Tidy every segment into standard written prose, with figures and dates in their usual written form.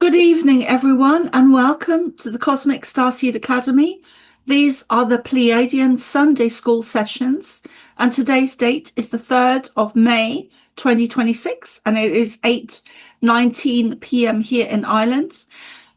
Good evening, everyone, and welcome to the Cosmic Starseed Academy. These are the Pleiadian Sunday School sessions, and today's date is the 3rd of May, 2026, and it is 8:19 p.m. here in Ireland.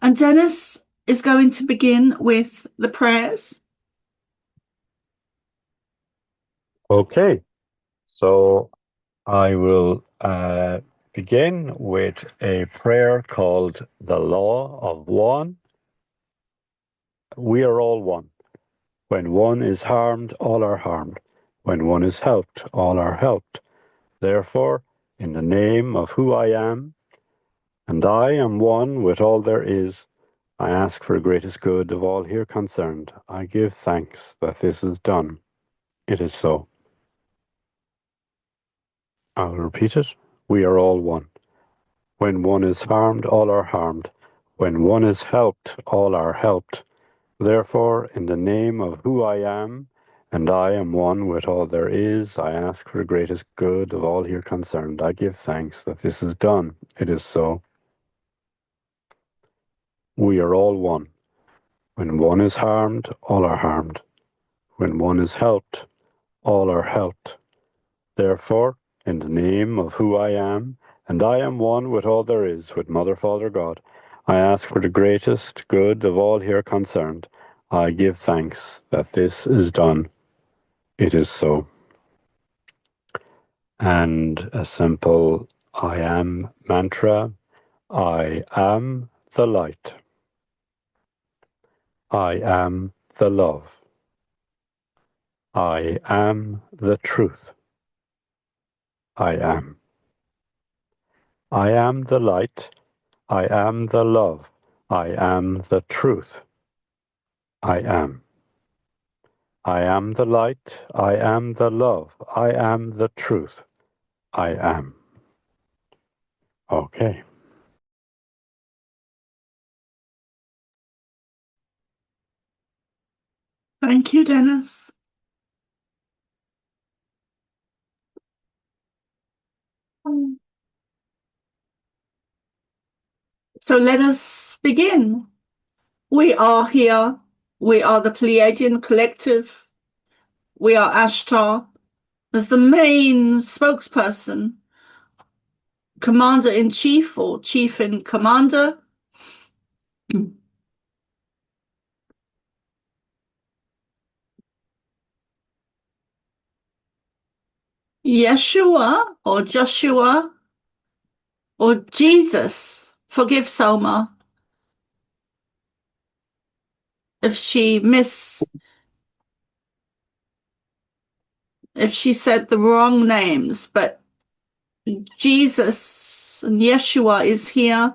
And Dennis is going to begin with the prayers. Okay, so I will begin with a prayer called the Law of One. We are all one. When one is harmed, all are harmed. When one is helped, all are helped. Therefore, in the name of who I am, and I am one with all there is, I ask for the greatest good of all here concerned. I give thanks that this is done. It is so. I'll repeat it. We are all one. When one is harmed, all are harmed. When one is helped, all are helped. Therefore, in the name of who I am, and I am one with all there is, I ask for the greatest good of all here concerned. I give thanks that this is done. It is so. We are all one. When one is harmed, all are harmed. When one is helped, all are helped. Therefore, in the name of who I am, and I am one with all there is, with Mother, Father, God, I ask for the greatest good of all here concerned. I give thanks that this is done. It is so. And a simple I am mantra. I am the light. I am the love. I am the truth. I am. I am the light. I am the love. I am the truth. I am. I am the light. I am the love. I am the truth. I am. Okay. Thank you, Dennis. So let us begin. We are here. We are the Pleiadian Collective. We are Ashtar as the main spokesperson, commander-in-chief or chief-in-commander. Yeshua or Joshua or Jesus. Forgive Selma if if she said the wrong names, but Jesus and Yeshua is here.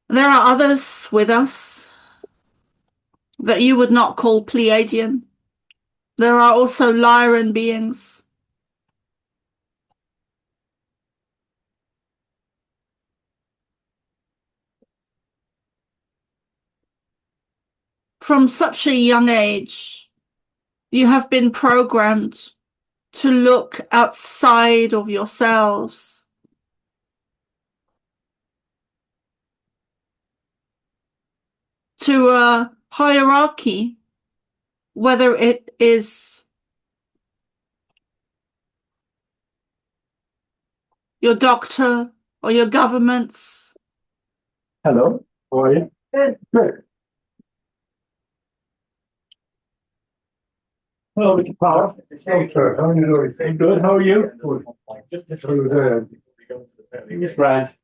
There are others with us that you would not call Pleiadian. There are also Lyran beings. From such a young age, you have been programmed to look outside of yourselves, to a hierarchy, whether it is your doctor or your governments. Hello. How are you? Good. Good. Hello, Mr. Power. Hey, sir. How are you doing? Good. How are you? Good. Just Brad.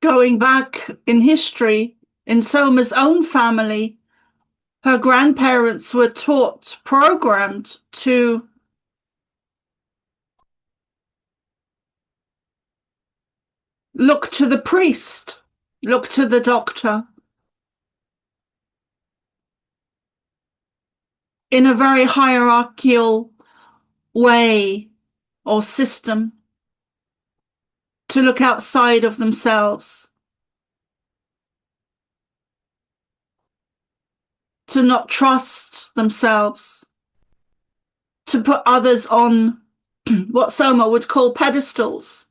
Going back in history, in Soma's own family, her grandparents were programmed to look to the priest, look to the doctor, in a very hierarchical way or system, to look outside of themselves. to not trust themselves, to put others on what Soma would call pedestals.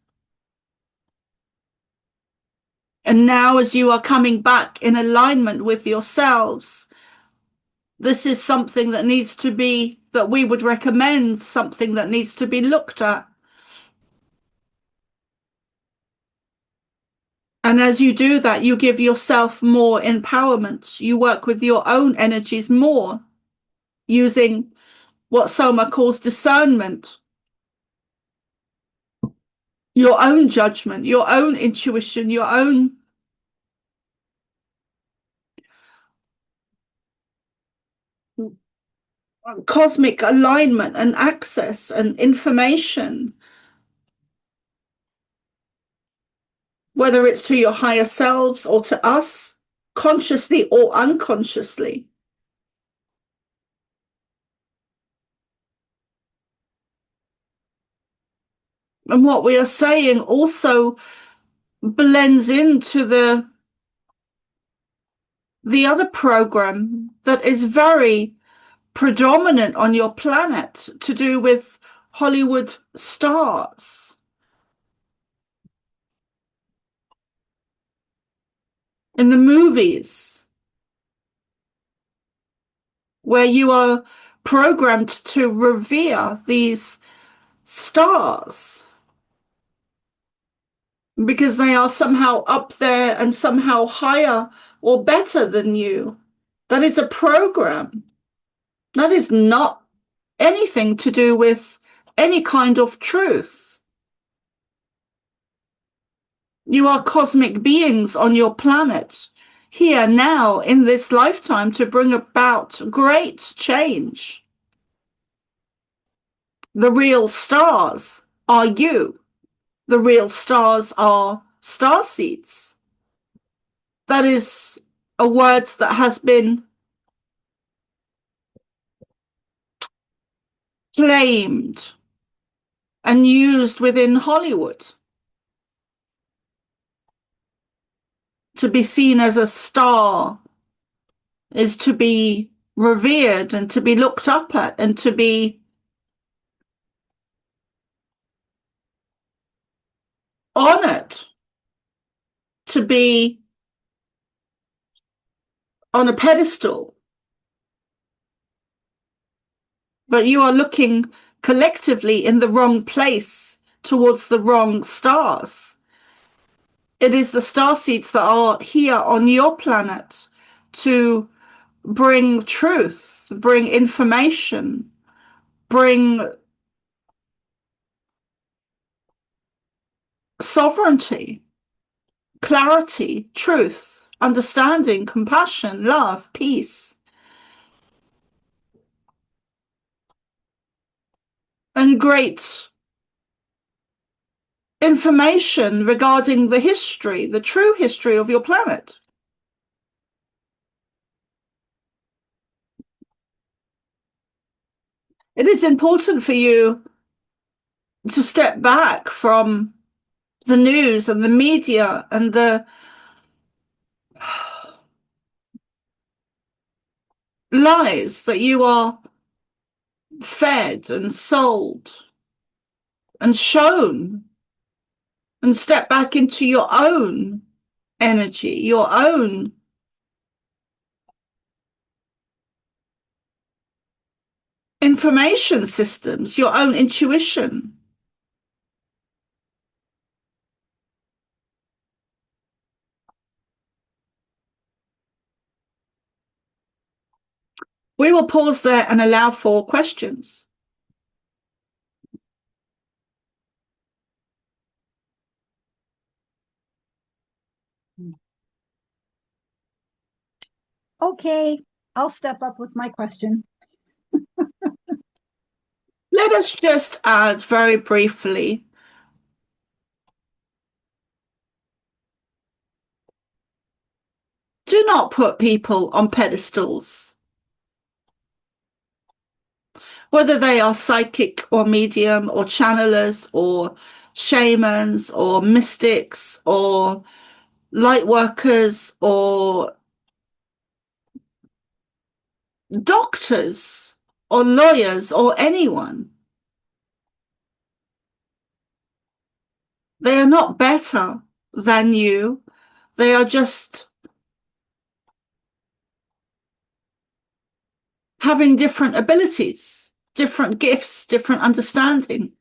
And now, as you are coming back in alignment with yourselves, this is something that needs to be, that we would recommend, something that needs to be looked at. And as you do that, you give yourself more empowerment. You work with your own energies more, using what Soma calls discernment, your own judgment, your own intuition, your own cosmic alignment and access and information, whether it's to your higher selves or to us, consciously or unconsciously. And what we are saying also blends into the other program that is very predominant on your planet, to do with Hollywood stars. In the movies, where you are programmed to revere these stars because they are somehow up there and somehow higher or better than you. That is a program. That is not anything to do with any kind of truth. You are cosmic beings on your planet, here now in this lifetime, to bring about great change. The real stars are you. The real stars are star seeds. That is a word that has been claimed and used within Hollywood. To be seen as a star is to be revered and to be looked up at and to be honored, to be on a pedestal. But you are looking collectively in the wrong place, towards the wrong stars. It is the star seeds that are here on your planet to bring truth, bring information, bring sovereignty, clarity, truth, understanding, compassion, love, peace, and great information regarding the history, the true history of your planet. It is important for you to step back from the news and the media and the lies that you are fed and sold and shown, and step back into your own energy, your own information systems, your own intuition. We will pause there and allow for questions. Okay, I'll step up with my question. Let us just add very briefly, do not put people on pedestals, whether they are psychic or medium or channelers or shamans or mystics or light workers or doctors or lawyers or anyone. They are not better than you. They are just having different abilities, different gifts, different understanding.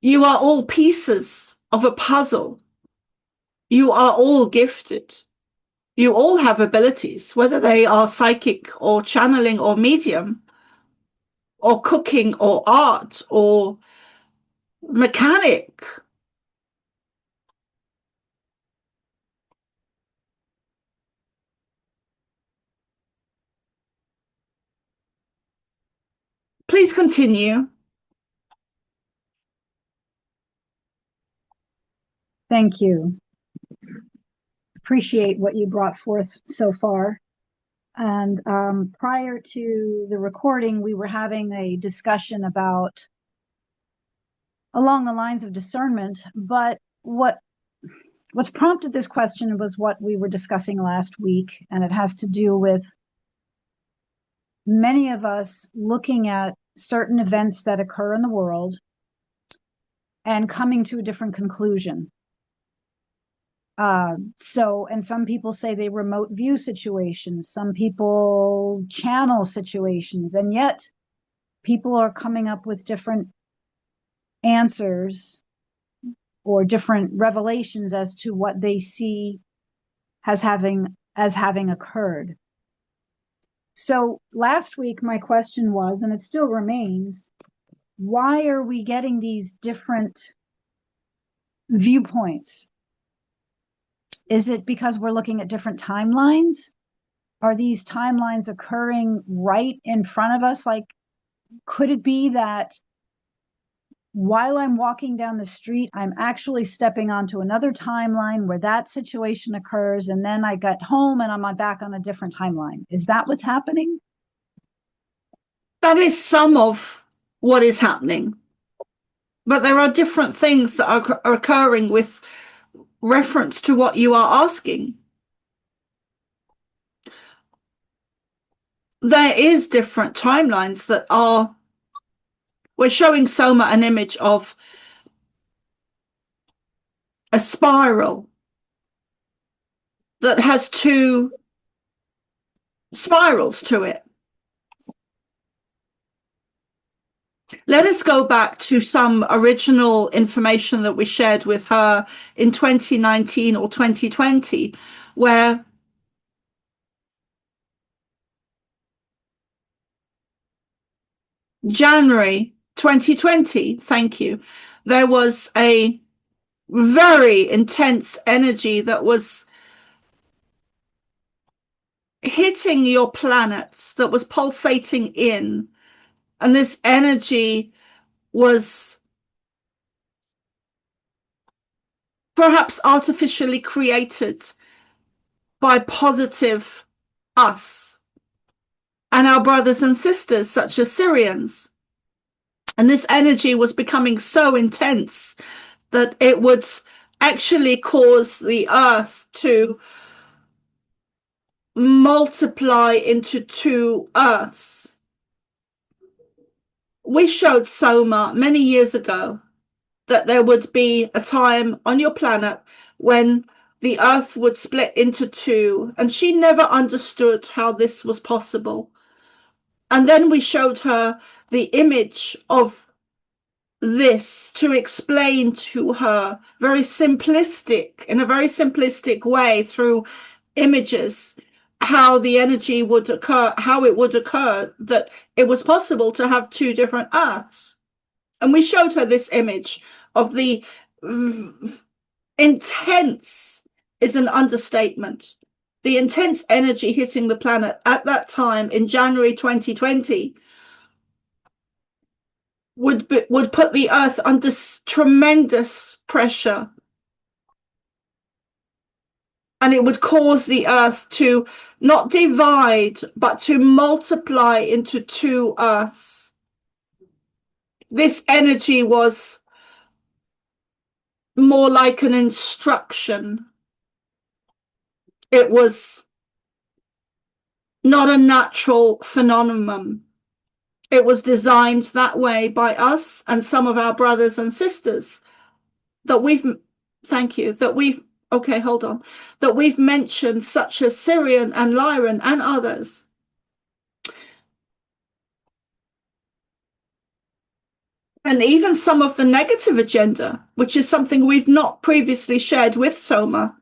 You are all pieces of a puzzle. You are all gifted. You all have abilities, whether they are psychic or channeling or medium or cooking or art or mechanic. Please continue. Thank you. Appreciate what you brought forth so far. And prior to the recording, we were having a discussion about along the lines of discernment, but what's prompted this question was what we were discussing last week, and it has to do with many of us looking at certain events that occur in the world and coming to a different conclusion. And some people say they remote view situations, some people channel situations, and yet people are coming up with different answers or different revelations as to what they see as having occurred. So last week, my question was, and it still remains, why are we getting these different viewpoints? Is it because we're looking at different timelines? Are these timelines occurring right in front of us? Like, could it be that while I'm walking down the street, I'm actually stepping onto another timeline where that situation occurs, and then I get home and I'm back on a different timeline? Is that what's happening? That is some of what is happening. But there are different things that are occurring with reference to what you are asking. There is different timelines that are, we're showing Soma an image of a spiral that has two spirals to it. Let us go back to some original information that we shared with her in 2019 or 2020, where January 2020, thank you, there was a very intense energy that was hitting your planets, that was pulsating in, and this energy was perhaps artificially created by positive us and our brothers and sisters, such as Syrians. And this energy was becoming so intense that it would actually cause the earth to multiply into two earths. We showed Soma many years ago that there would be a time on your planet when the earth would split into two, and she never understood how this was possible. And then we showed her the image of this to explain to her in a very simplistic way through images, how the energy would occur, how it would occur, that it was possible to have two different earths. And we showed her this image of the intense is an understatement. The intense energy hitting the planet at that time in January 2020 would put the earth under tremendous pressure. And it would cause the earth to not divide, but to multiply into two earths. This energy was more like an instruction. It was not a natural phenomenon. It was designed that way by us and some of our brothers and sisters that we've, thank you, that we've, okay, hold on, that we've mentioned, such as Syrian and Lyran and others. And even some of the negative agenda, which is something we've not previously shared with Soma.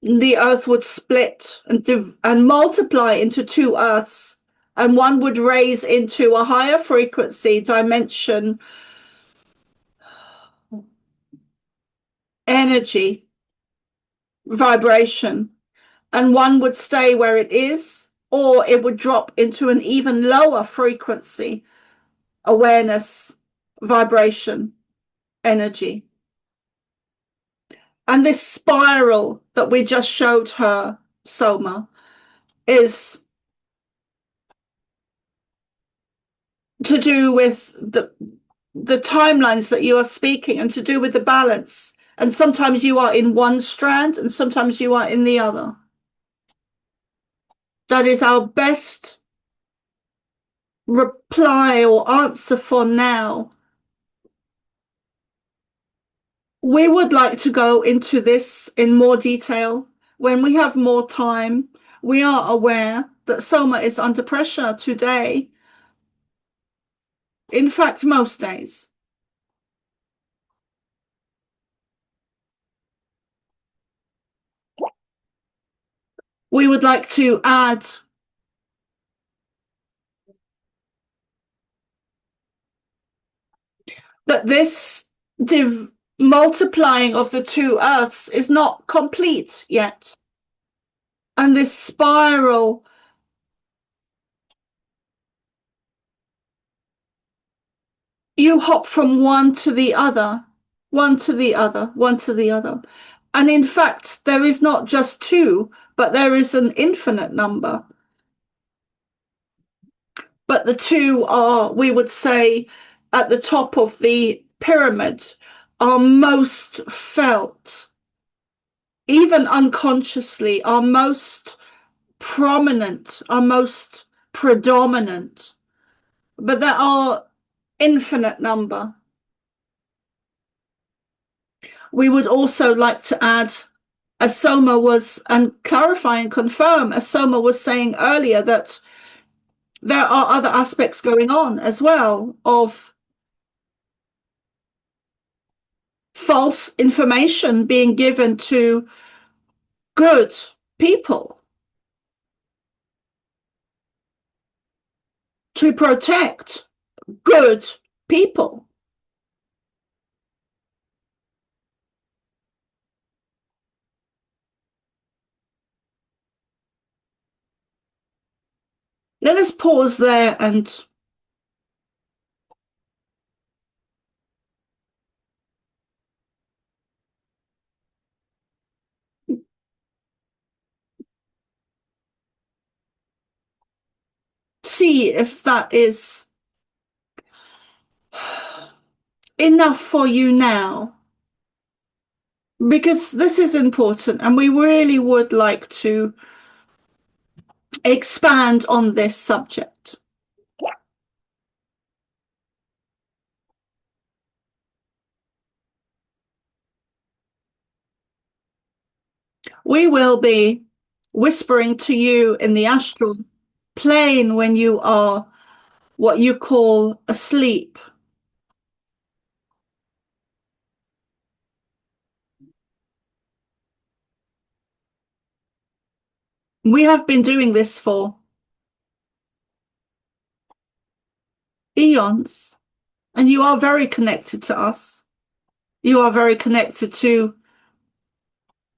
The earth would split and multiply into two earths, and one would raise into a higher frequency dimension energy, vibration, and one would stay where it is, or it would drop into an even lower frequency, awareness, vibration, energy. And this spiral that we just showed her, Soma, is to do with the timelines that you are speaking and to do with the balance. And sometimes you are in one strand and sometimes you are in the other. That is our best reply or answer for now. We would like to go into this in more detail when we have more time. We are aware that Soma is under pressure today. In fact, most days. We would like to add that this multiplying of the two earths is not complete yet. And this spiral you hop from one to the other, one to the other, one to the other. And in fact, there is not just two, but there is an infinite number. But the two are, we would say, at the top of the pyramid, are most felt, even unconsciously, are most prominent, are most predominant. But there are infinite number. We would also like to add, as Soma was, and clarify and confirm, as Soma was saying earlier, that there are other aspects going on as well of false information being given to good people to protect good people. Let us pause there and see if that is enough for you now. Because this is important and we really would like to expand on this subject. We will be whispering to you in the astral plane when you are what you call asleep. We have been doing this for eons, and you are very connected to us. You are very connected to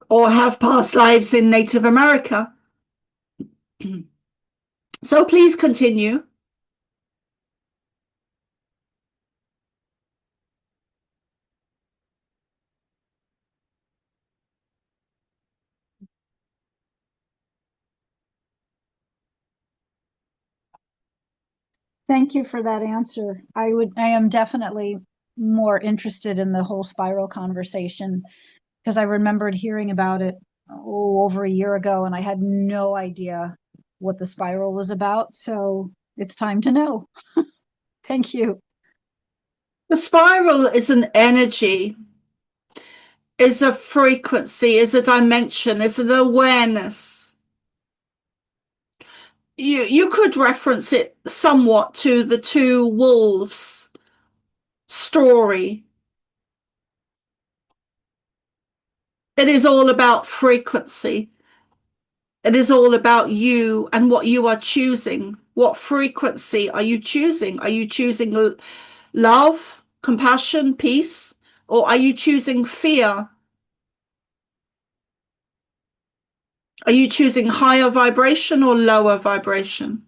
or have past lives in Native America. So please continue. Thank you for that answer. I am definitely more interested in the whole spiral conversation because I remembered hearing about it over a year ago, and I had no idea what the spiral was about. So it's time to know. Thank you. The spiral is an energy, is a frequency, is a dimension, is an awareness. You could reference it somewhat to the two wolves story. It is all about frequency. It is all about you and what you are choosing. What frequency are you choosing? Are you choosing love, compassion, peace, or are you choosing fear? Are you choosing higher vibration or lower vibration?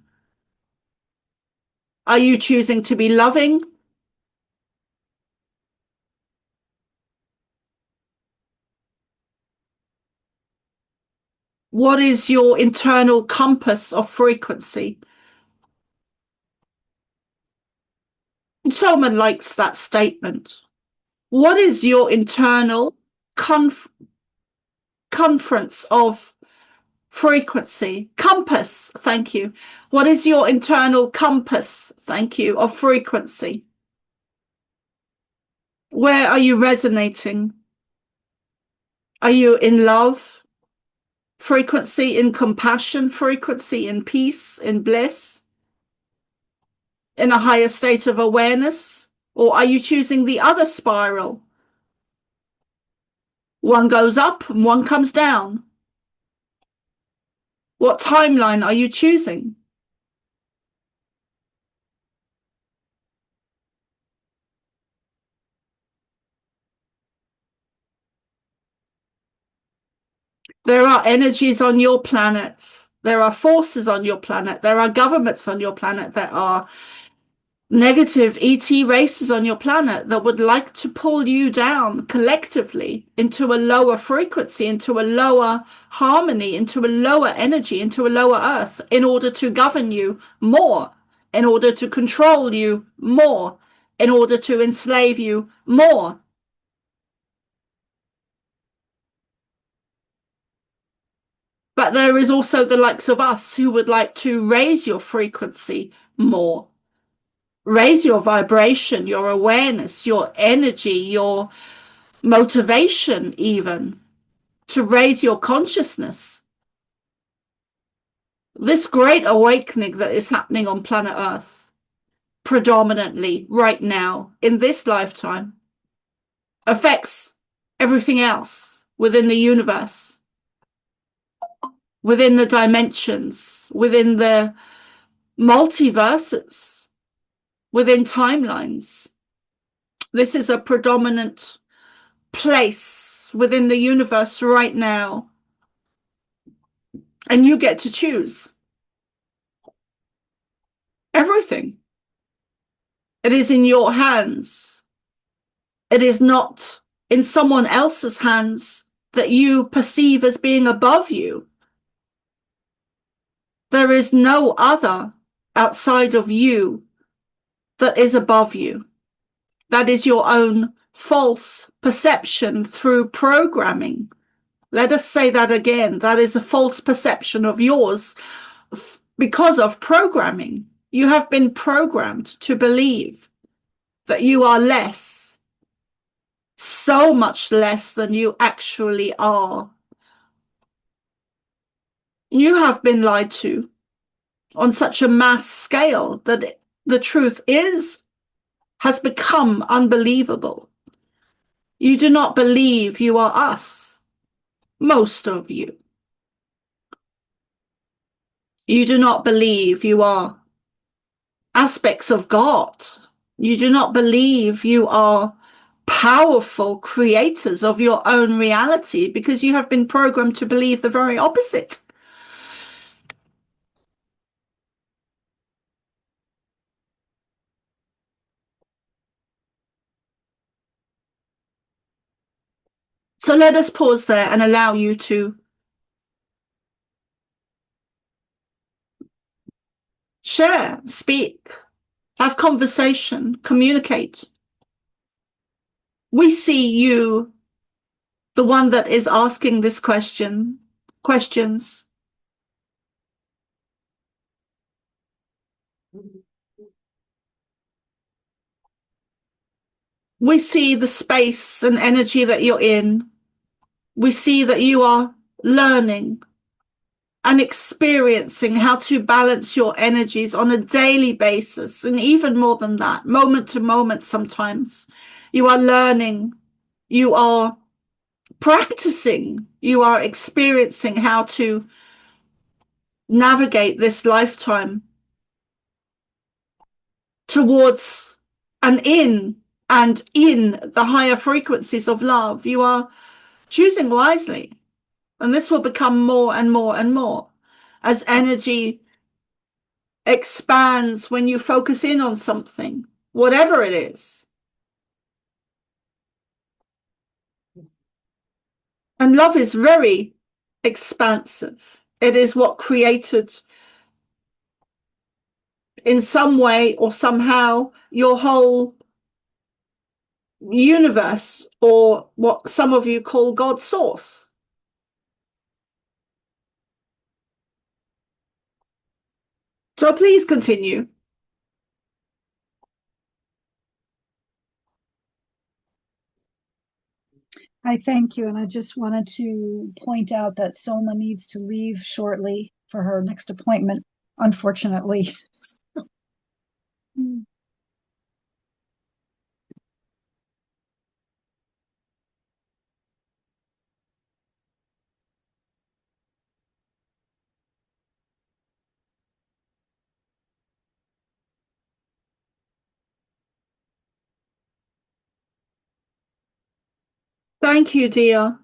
Are you choosing to be loving? What is your internal compass of frequency? Someone likes that statement. What is your internal conference of frequency? Compass, thank you. What is your internal compass, thank you, of frequency? Where are you resonating? Are you in love? Frequency, in compassion, frequency, in peace, in bliss, in a higher state of awareness? Or are you choosing the other spiral? One goes up and one comes down. What timeline are you choosing? There are energies on your planet. There are forces on your planet. There are governments on your planet. There are negative ET races on your planet that would like to pull you down collectively into a lower frequency, into a lower harmony, into a lower energy, into a lower earth in order to govern you more, in order to control you more, in order to enslave you more. But there is also the likes of us who would like to raise your frequency more, raise your vibration, your awareness, your energy, your motivation, even to raise your consciousness. This great awakening that is happening on planet Earth, predominantly right now, in this lifetime, affects everything else within the universe, within the dimensions, within the multiverses, within timelines. This is a predominant place within the universe right now. And you get to choose everything. It is in your hands. It is not in someone else's hands that you perceive as being above you. There is no other outside of you that is above you. That is your own false perception through programming. Let us say that again. That is a false perception of yours because of programming. You have been programmed to believe that you are less, so much less than you actually are. You have been lied to on such a mass scale that the truth has become unbelievable. You do not believe you are us, most of you. You do not believe you are aspects of God. You do not believe you are powerful creators of your own reality because you have been programmed to believe the very opposite. So let us pause there and allow you to share, speak, have conversation, communicate. We see you the one that is asking this questions. We see the space and energy that you're in. We see that you are learning and experiencing how to balance your energies on a daily basis, and even more than that, moment to moment sometimes. You are learning, you are practicing, you are experiencing how to navigate this lifetime towards and in the higher frequencies of love. You are choosing wisely, and this will become more and more and more as energy expands when you focus in on something, whatever it is. And love is very expansive. It is what created, in some way or somehow, your whole universe, or what some of you call God's source. So please continue. I thank you. And I just wanted to point out that Soma needs to leave shortly for her next appointment, unfortunately. Thank you, dear.